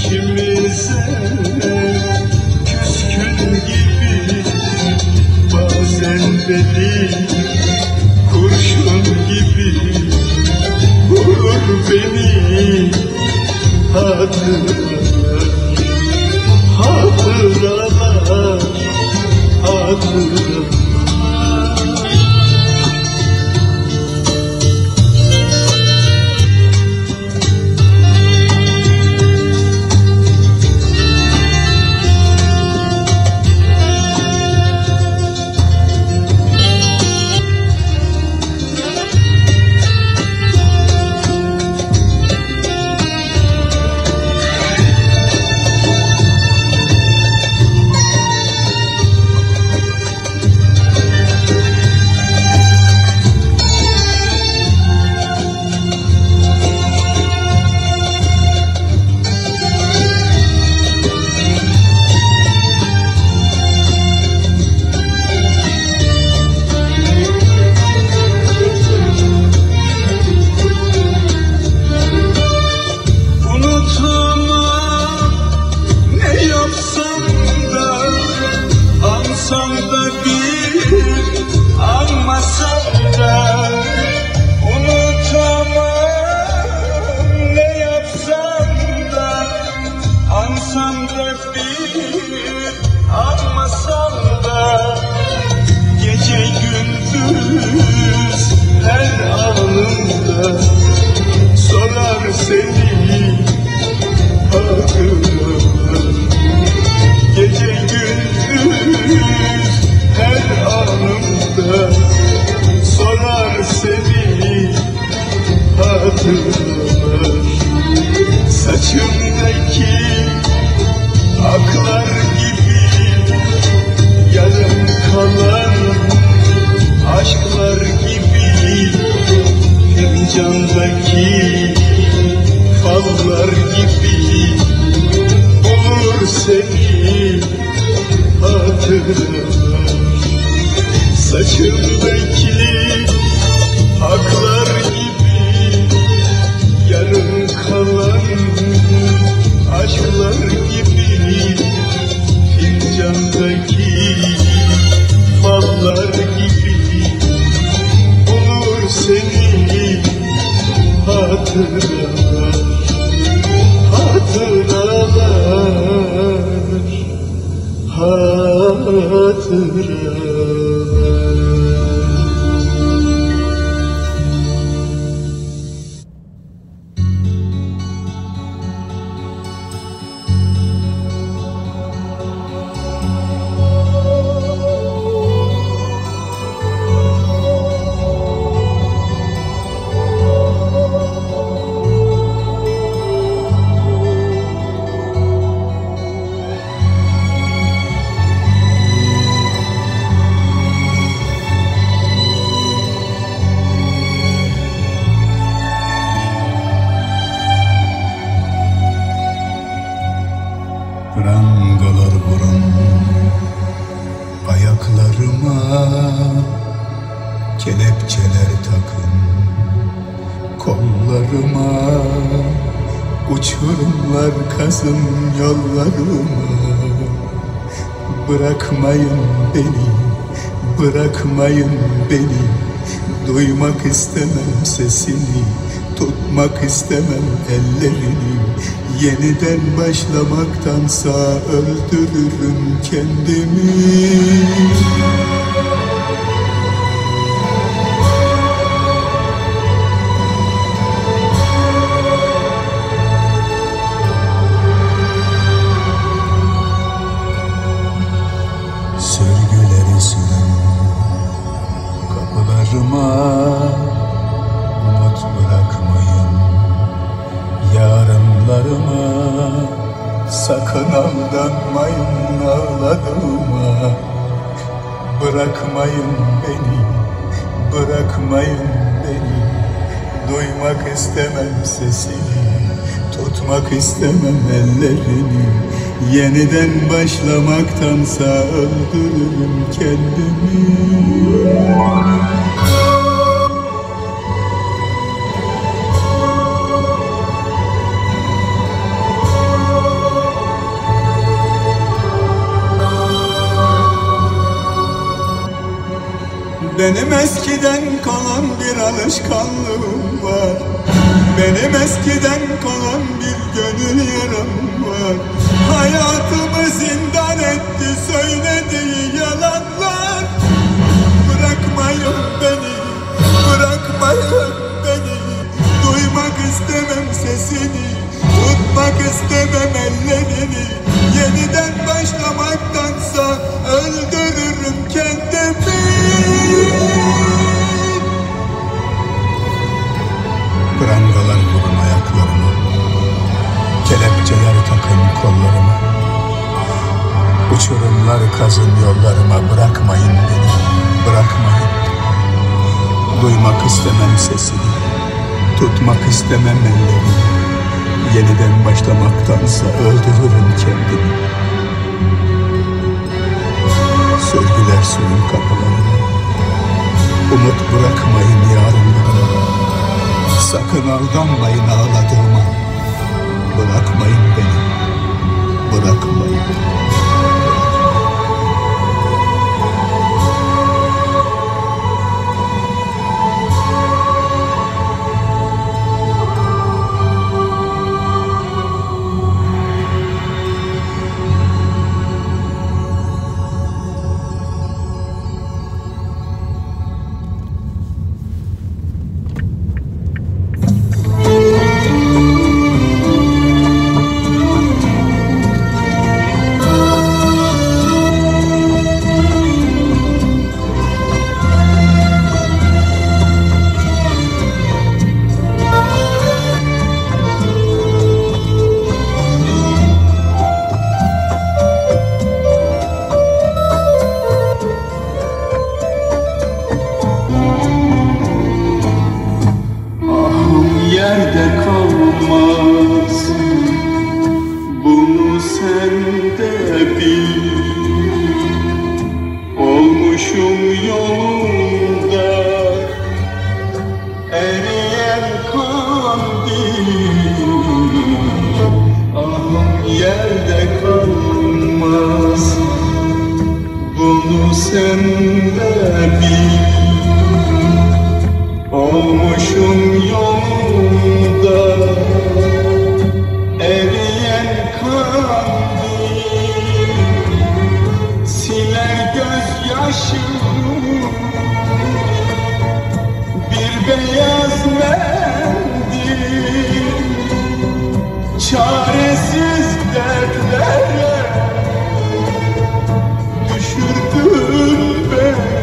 İkimize küskün gibi, bazen beni kurşun gibi vurur beni. Hatıralar, hatıralar, hatıralar. Saçımdaki aklar gibi, yarım kalan aşklar gibi, fincandaki fallar gibi bulur seni hatıralar. Saçımdaki aklar gibi, yarım kalan aşklar gibi, fincandaki fallar gibi bulur seni hatıralar, hatıralar, hatıralar. Prangalar vurun ayaklarıma, kelepçeler takın kollarıma, uçurumlar kazın yollarıma. Bırakmayın beni, bırakmayın beni, duymak istemem sesini, tutmak istemem ellerini. Yeniden başlamaktansa öldürürüm kendimi. Sürgüleri süren kapılarıma umut bırakmayın. Yarınlarıma sakın aldanmayın, ağladığıma. Bırakmayın beni, bırakmayın beni, duymak istemem sesini, tutmak istemem ellerini. Yeniden başlamaktansa öldürürüm kendimi. Benim eskiden kalan bir alışkanlığım var. Benim eskiden kalan bir gönül yaram var. Hayatımı zindan etti söylediği yalanlar. Bırakmayın beni, bırakmayın beni. Duymak istemem sesini, tutmak istemem ellerini. Yeniden başlamaktansa öldürürüm kendimi. Prangalar vurun ayaklarıma, kelepçeler takın kollarıma. Uçurumlar kazın yollarıma, bırakmayın beni, bırakmayın. Duymak istemem sesini, tutmak istemem ellerini. Yeniden başlamaktansa öldürürüm kendimi. Sözgüler suyun kapılarına, umut bırakmayın yarınlarına. Sakın aldanmayın ağladığıma. Bırakmayın beni, bırakmayın. Yerde kalmaz, bunu sen de bil. Olmuşum yolunda eriyen kandil. Ahım yerde kalmaz, bunu sen de bil. Olmuşum yolunda eriyen kandil. Siler gözyaşımı bir beyaz mendil. Çaresiz dertlere düşürdün beni.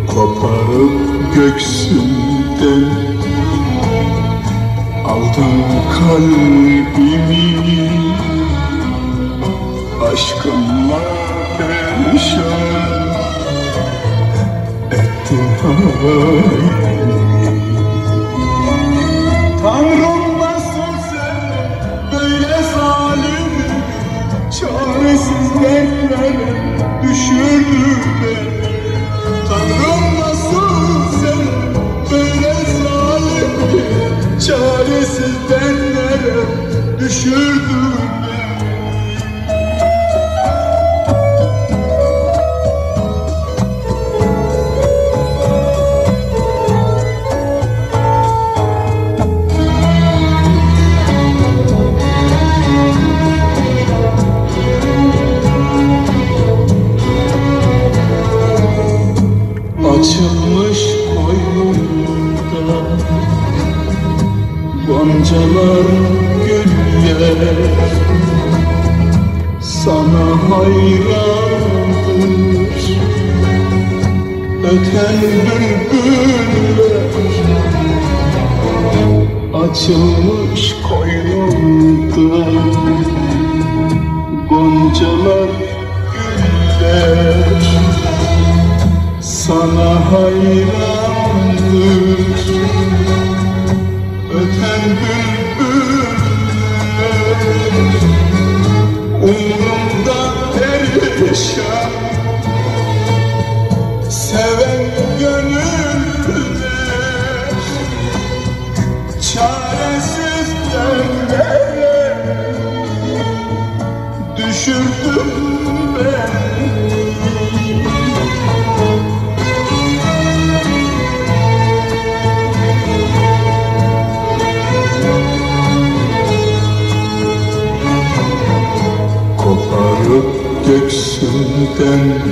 Koparıp göksümden aldın kalbimi. Aşkınla perişan ettin halimi. Tanrım nasıl sen böyle zalim, çaresiz dertlere düşürdün beni. Tanrım nasıl sen böyle zalim, çaresiz dertlere düşürdün beni. Açılmış koynumda goncalar, güller, sana hayrandır öten bülbüller. Açılmış koynumda goncalar, güller, sana hayrandır öten bülbüller. Umrumda perişan seven gönüller. düşürdün beni. Koparıp göksünden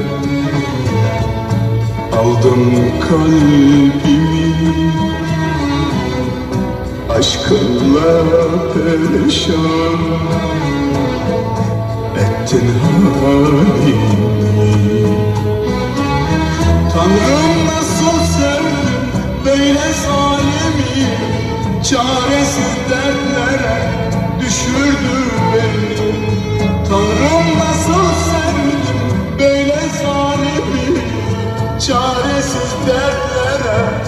aldın kalbimi, aşkınla perişan ettin halimi. Tanrım nasıl sevdim böyle zalimi, çaresiz dertlere düşürdü beni. Tanrım nasıl sevdim böyle zalimi, çaresiz dertlere